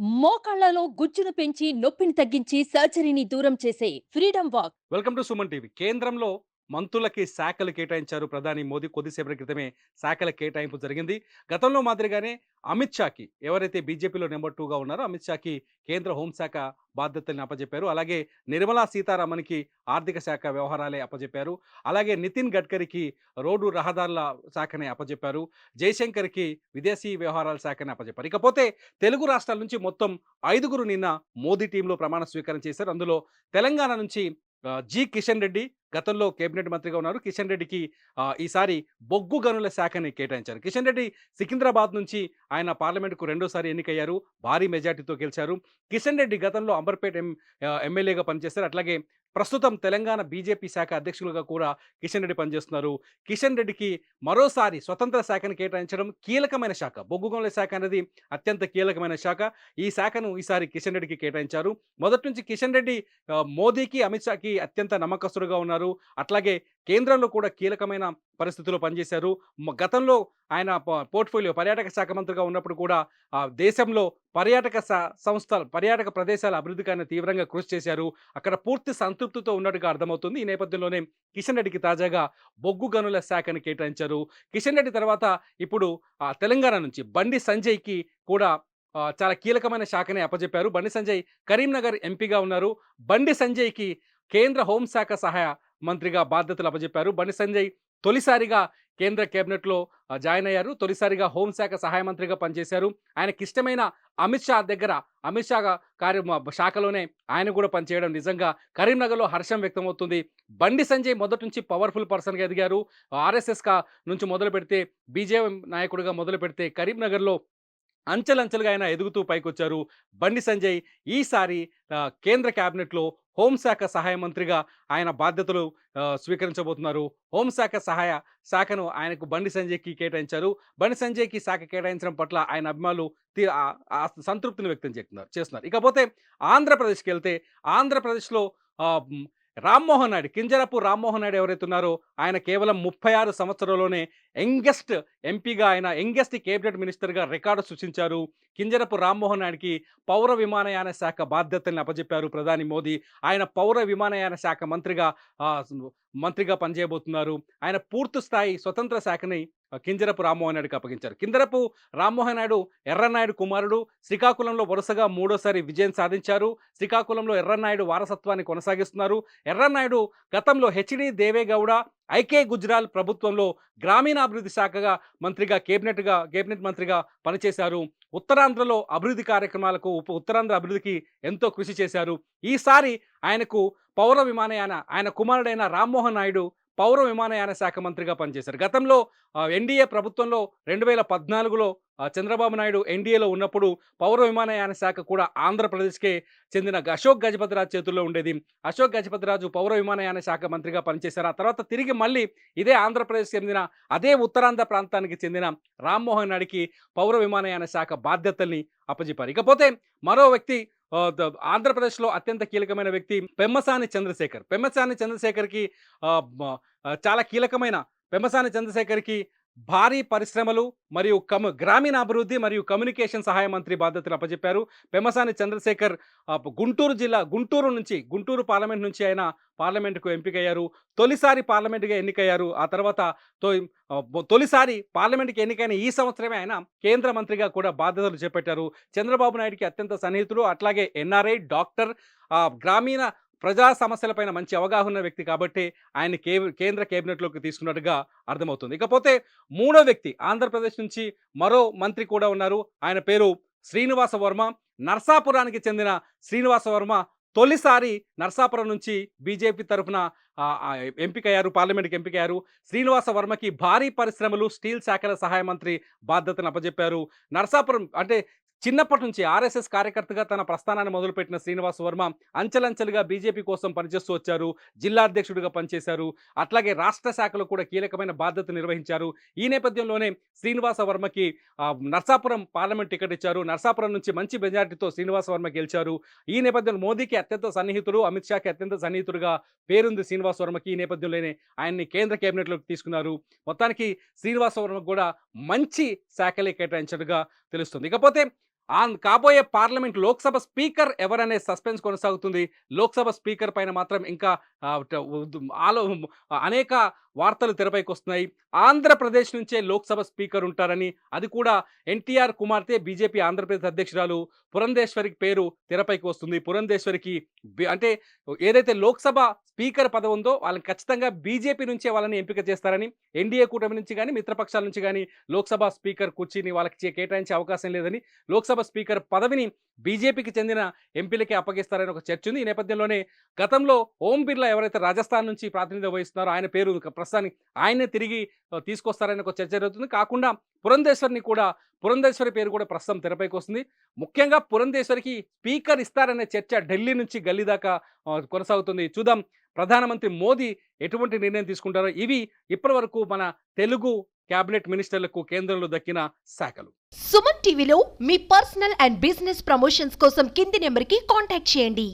మోకాళ్లలో గుజ్జును పెంచి నొప్పిని తగ్గించి సర్జరీని దూరం చేసే freedom walk. Welcome to Suman TV. కేంద్రంలో మంత్రులకి శాఖలు కేటాయించారు ప్రధాని మోదీ. కొద్దిసేపటి క్రితమే శాఖల కేటాయింపు జరిగింది. గతంలో మాదిరిగానే అమిత్ షాకి, ఎవరైతే బీజేపీలో నెంబర్ 2గా ఉన్నారో అమిత్ షాకి కేంద్ర హోంశాఖ బాధ్యతల్ని అప్పజెప్పారు. అలాగే నిర్మలా సీతారామన్‌కి ఆర్థిక శాఖ వ్యవహారాలే అప్పజెప్పారు. అలాగే నితిన్ గడ్కరీకి రోడ్డు రహదారుల శాఖని అప్పజెప్పారు. జయశంకర్‌కి విదేశీ వ్యవహారాల శాఖని అప్పజెప్పారు. ఇకపోతే తెలుగు రాష్ట్రాల నుంచి మొత్తం 5గురు నిన్న మోదీ టీంలో ప్రమాణ స్వీకారం చేశారు. అందులో తెలంగాణ నుంచి జి. కిషన్ రెడ్డి గతంలో కేబినెట్ మంత్రిగా ఉన్నారు. కిషన్ రెడ్డికి ఈసారి బొగ్గు గనుల శాఖని కేటాయించారు. కిషన్ రెడ్డి సికింద్రాబాద్ నుంచి ఆయన పార్లమెంట్‌కు రెండోసారి ఎన్నికయ్యారు. భారీ మెజార్టీతో గెలిచారు. కిషన్ రెడ్డి గతంలో అంబర్‌పేట్ ఎమ్మెల్యేగా పనిచేశారు. అట్లాగే ప్రస్తుతం తెలంగాణ బీజేపీ శాఖ అధ్యక్షులుగా కూడా కిషన్ రెడ్డి పనిచేస్తున్నారు. కిషన్ రెడ్డికి మరోసారి స్వతంత్ర శాఖను కేటాయించడం కీలకమైన శాఖ. బొగ్గు గనుల శాఖ అనేది అత్యంత కీలకమైన శాఖ. ఈ శాఖను ఈసారి కిషన్ రెడ్డికి కేటాయించారు. మొదటి నుంచి కిషన్ రెడ్డి మోదీకి, అమిత్ షాకి అత్యంత నమ్మకస్తుడుగా ఉన్నారు. అట్లాగే కేంద్రంలో కూడా కీలకమైన పరిస్థితుల్లో పనిచేశారు. గతంలో ఆయన పోర్ట్‌ఫోలియో పర్యాటక శాఖ మంత్రిగా ఉన్నప్పుడు కూడా దేశంలో పర్యాటక సంస్థలు, పర్యాటక ప్రదేశాల అభివృద్ధికి ఆయన తీవ్రంగా కృషి చేశారు. అక్కడ పూర్తి సంతృప్తితో ఉన్నట్టుగా అర్థమవుతుంది. ఈ నేపథ్యంలోనే కిషన్ రెడ్డికి తాజాగా బొగ్గు గనుల శాఖను కేటాయించారు. కిషన్ రెడ్డి తర్వాత ఇప్పుడు తెలంగాణ నుంచి బండి సంజయ్‌కి కూడా చాలా కీలకమైన శాఖనే అప్పజెప్పారు. బండి సంజయ్ కరీంనగర్ ఎంపీగా ఉన్నారు. బండి సంజయ్‌కి కేంద్ర హోంశాఖ సహాయ మంత్రిగా బాధ్యతలు అప్పజెప్పారు. బండి సంజయ్ తొలిసారిగా కేంద్ర కేబినెట్‌లో జాయిన్ అయ్యారు. తొలిసారిగా హోంశాఖ సహాయ మంత్రిగా పనిచేశారు. ఆయనకిష్టమైన అమిత్ షా దగ్గర, అమిత్ షా శాఖలోనే ఆయన కూడా పనిచేయడం నిజంగా కరీంనగర్‌లో హర్షం వ్యక్తమవుతుంది. బండి సంజయ్ మొదటి నుంచి పవర్‌ఫుల్ పర్సన్‌గా ఎదిగారు. ఆర్ఎస్ఎస్ నుంచి మొదలుపెడితే, బీజేఎం నాయకుడిగా మొదలుపెడితే కరీంనగర్‌లో అంచెలంచెలుగా ఆయన ఎదుగుతూ పైకొచ్చారు. బండి సంజయ్ ఈసారి కేంద్ర క్యాబినెట్‌లో హోంశాఖ సహాయ మంత్రిగా ఆయన బాధ్యతలు స్వీకరించబోతున్నారు. హోంశాఖ శాఖను ఆయనకు బండి సంజయ్‌కి కేటాయించారు. బండి సంజయ్‌కి శాఖ కేటాయించడం పట్ల ఆయన అభిమానులు సంతృప్తిని వ్యక్తం చేస్తున్నారు. ఇకపోతే ఆంధ్రప్రదేశ్‌కెళ్తే ఆంధ్రప్రదేశ్‌లో ఆహ్, హ్మ్, రామ్మోహన్ నాయుడు, కింజరాపు రామ్మోహన్ నాయుడు ఎవరైతే ఉన్నారో ఆయన కేవలం 36 సంవత్సరాల్లోనే యంగెస్ట్ ఎంపీగా, ఆయన యంగెస్ట్ కేబినెట్ మినిస్టర్‌గా రికార్డు సృష్టించారు. కింజరపు రామ్మోహన్ నాయుడికి పౌర విమానయాన శాఖ బాధ్యతల్ని అప్పజెప్పారు ప్రధాని మోదీ. ఆయన పౌర విమానయాన శాఖ ఆహ్, మంత్రిగా పనిచేయబోతున్నారు. ఆయన పూర్తి స్థాయి స్వతంత్ర శాఖని కింజరపు రామ్మోహన్ నాయుడుకి అప్పగించారు. కింజరపు రామ్మోహన్ నాయుడు ఎర్రన్నాయుడు కుమారుడు. శ్రీకాకుళంలో వరుసగా మూడోసారి విజయం సాధించారు. శ్రీకాకుళంలో ఎర్రన్నాయుడు వారసత్వాన్ని కొనసాగిస్తున్నారు. ఎర్రన్నాయుడు గతంలో హెచ్‌డి దేవేగౌడ, ఐకే గుజ్రాల్ ప్రభుత్వంలో గ్రామీణాభివృద్ధి శాఖగా మంత్రిగా, కేబినెట్ మంత్రిగా పనిచేశారు. ఉత్తరాంధ్రలో అభివృద్ధి కార్యక్రమాలకు, ఉత్తరాంధ్ర అభివృద్ధికి ఎంతో కృషి చేశారు. ఈసారి ఆయనకు ఆయన కుమారుడైన రామ్మోహన్ నాయుడు పౌర విమానయాన శాఖ మంత్రిగా పనిచేశారు. గతంలో ఎన్డీఏ ప్రభుత్వంలో 2014లో చంద్రబాబు నాయుడు ఎన్డీఏలో ఉన్నప్పుడు పౌర విమానయాన శాఖ కూడా ఆంధ్రప్రదేశ్‌కే చెందిన అశోక్ గజపతిరాజు చేతుల్లో ఉండేది. అశోక్ గజపతిరాజు పౌర విమానయాన శాఖ మంత్రిగా పనిచేశారు. ఆ తర్వాత తిరిగి మళ్ళీ ఇదే ఆంధ్రప్రదేశ్‌కి చెందిన, అదే ఉత్తరాంధ్ర ప్రాంతానికి చెందిన రామ్మోహన్ నాయుడికి పౌర విమానయాన శాఖ బాధ్యతల్ని అప్పజెప్పారు. ఇకపోతే మరో వ్యక్తి, ఆంధ్రప్రదేశ్‌లో అత్యంత కీలకమైన వ్యక్తి పెమ్మసాని చంద్రశేఖర్. పెమ్మసాని చంద్రశేఖర్‌కి ఆహ్, మ చాలా కీలకమైన పెమ్మసాని చంద్రశేఖర్‌కి భారీ పరిశ్రమలు మరియు గ్రామీణాభివృద్ధి మరియు కమ్యూనికేషన్ సహాయ మంత్రి బాధ్యతలు అప్పజెప్పారు. పెమ్మసాని చంద్రశేఖర్ గుంటూరు పార్లమెంట్ నుంచి ఆయన పార్లమెంట్‌కు ఎంపికయ్యారు. తొలిసారి పార్లమెంట్‌గా ఎన్నికయ్యారు. ఆ తర్వాత తొలిసారి పార్లమెంట్‌కి ఎన్నికైన ఈ సంవత్సరమే ఆయన కేంద్ర మంత్రిగా కూడా బాధ్యతలు చేపట్టారు. చంద్రబాబు నాయుడుకి అత్యంత సన్నిహితుడు. అట్లాగే ఎన్ఆర్ఐ, డాక్టర్, గ్రామీణ ప్రజా సమస్యలపైన మంచి అవగాహన ఉన్న వ్యక్తి కాబట్టి ఆయన్ని కేంద్ర కేబినెట్‌లోకి తీసుకున్నట్టుగా అర్థమవుతుంది. ఇకపోతే మూడో వ్యక్తి, ఆంధ్రప్రదేశ్ నుంచి మరో మంత్రి కూడా ఉన్నారు. ఆయన పేరు శ్రీనివాస వర్మ. నరసాపురానికి చెందిన శ్రీనివాస వర్మ తొలిసారి నరసాపురం నుంచి బీజేపీ తరఫున పార్లమెంట్‌కి ఎంపికయ్యారు. శ్రీనివాస వర్మకి భారీ పరిశ్రమలు, స్టీల్ శాఖల సహాయ మంత్రి బాధ్యతను అప్పజెప్పారు. నరసాపురం అంటే చిన్నప్పటి నుంచి ఆర్ఎస్ఎస్ కార్యకర్తగా తన ప్రస్థానాన్ని మొదలుపెట్టిన శ్రీనివాస వర్మ అంచెలంచెలుగా బీజేపీ కోసం పనిచేస్తూ వచ్చారు. జిల్లా అధ్యక్షుడిగా పనిచేశారు. అట్లాగే రాష్ట్ర శాఖలో కూడా కీలకమైన బాధ్యత నిర్వహించారు. ఈ నేపథ్యంలోనే శ్రీనివాస వర్మకి నరసాపురం పార్లమెంట్ టికెట్ ఇచ్చారు. నరసాపురం నుంచి మంచి మెజారిటీతో శ్రీనివాస వర్మ గెలిచారు. ఈ నేపథ్యంలో మోదీకి అత్యంత సన్నిహితుడు, అమిత్ షాకి అత్యంత సన్నిహితుడుగా పేరుంది శ్రీనివాస వర్మకి. ఈ నేపథ్యంలోనే ఆయన్ని కేంద్ర కేబినెట్‌లోకి తీసుకున్నారు. మొత్తానికి శ్రీనివాస వర్మకు కూడా మంచి శాఖలే కేటాయించినట్టుగా తెలుస్తుంది. ఇకపోతే కాబోయే పార్లమెంట్ లోక్సభ స్పీకర్ ఎవరనే సస్పెన్స్ కొనసాగుతుంది. లోక్సభ స్పీకర్ పైన మాత్రం ఇంకా ఆహ్, ట ఉద్ ఆలో అనేక వార్తలు తెరపైకొస్తున్నాయి. ఆంధ్రప్రదేశ్ నుంచే లోక్సభ స్పీకర్ ఉంటారని, అది కూడా ఎన్టీఆర్ కుమార్తె బీజేపీ ఆంధ్రప్రదేశ్ అధ్యక్షురాలు పురంధేశ్వరి పేరు తెరపైకి వస్తుంది. పురంధేశ్వరికి అంటే ఏదైతే లోక్సభ స్పీకర్ పదవి ఉందో వాళ్ళని ఖచ్చితంగా బీజేపీ నుంచే వాళ్ళని ఎంపిక చేస్తారని, ఎన్డీఏ కూటమి నుంచి గాని, మిత్రపక్షాల నుంచి గాని లోక్సభ స్పీకర్ కుర్చీని వాళ్ళకి కేటాయించే అవకాశం లేదని, లోక్సభ స్పీకర్ పదవిని బీజేపీకి చెందిన ఎంపీలకే అప్పగిస్తారని ఒక చర్చ ఉంది. ఈ నేపథ్యంలోనే గతంలో ఓం బిర్లా ఎవరైతే రాజస్థాన్ నుంచి ప్రాతినిధ్యం వహిస్తున్నారో ఆయన పేరు ప్రస్తుతానికి ఆయన్నే తిరిగి తీసుకొస్తారని ఒక చర్చ జరుగుతుంది. కాకుండా పురంధేశ్వరి పేరు కూడా ప్రస్తుతం తెరపైకి వస్తుంది. ముఖ్యంగా పురంధేశ్వరికి స్పీకర్ ఇస్తారనే చర్చ ఢిల్లీ నుంచి గల్లీ దాకా కొనసాగుతుంది. చూద్దాం ప్రధానమంత్రి మోదీ ఎటువంటి నిర్ణయం తీసుకుంటారో. ఇవి ఇప్పటివరకు మన తెలుగు క్యాబినెట్ మినిస్టర్లకు కేంద్రంలో దక్కిన శాఖలు. సుమన్ టీవీలో మీ పర్సనల్ అండ్ బిజినెస్ ప్రమోషన్స్ కోసం కింది నెంబర్కి కాంటాక్ట్ చేయండి.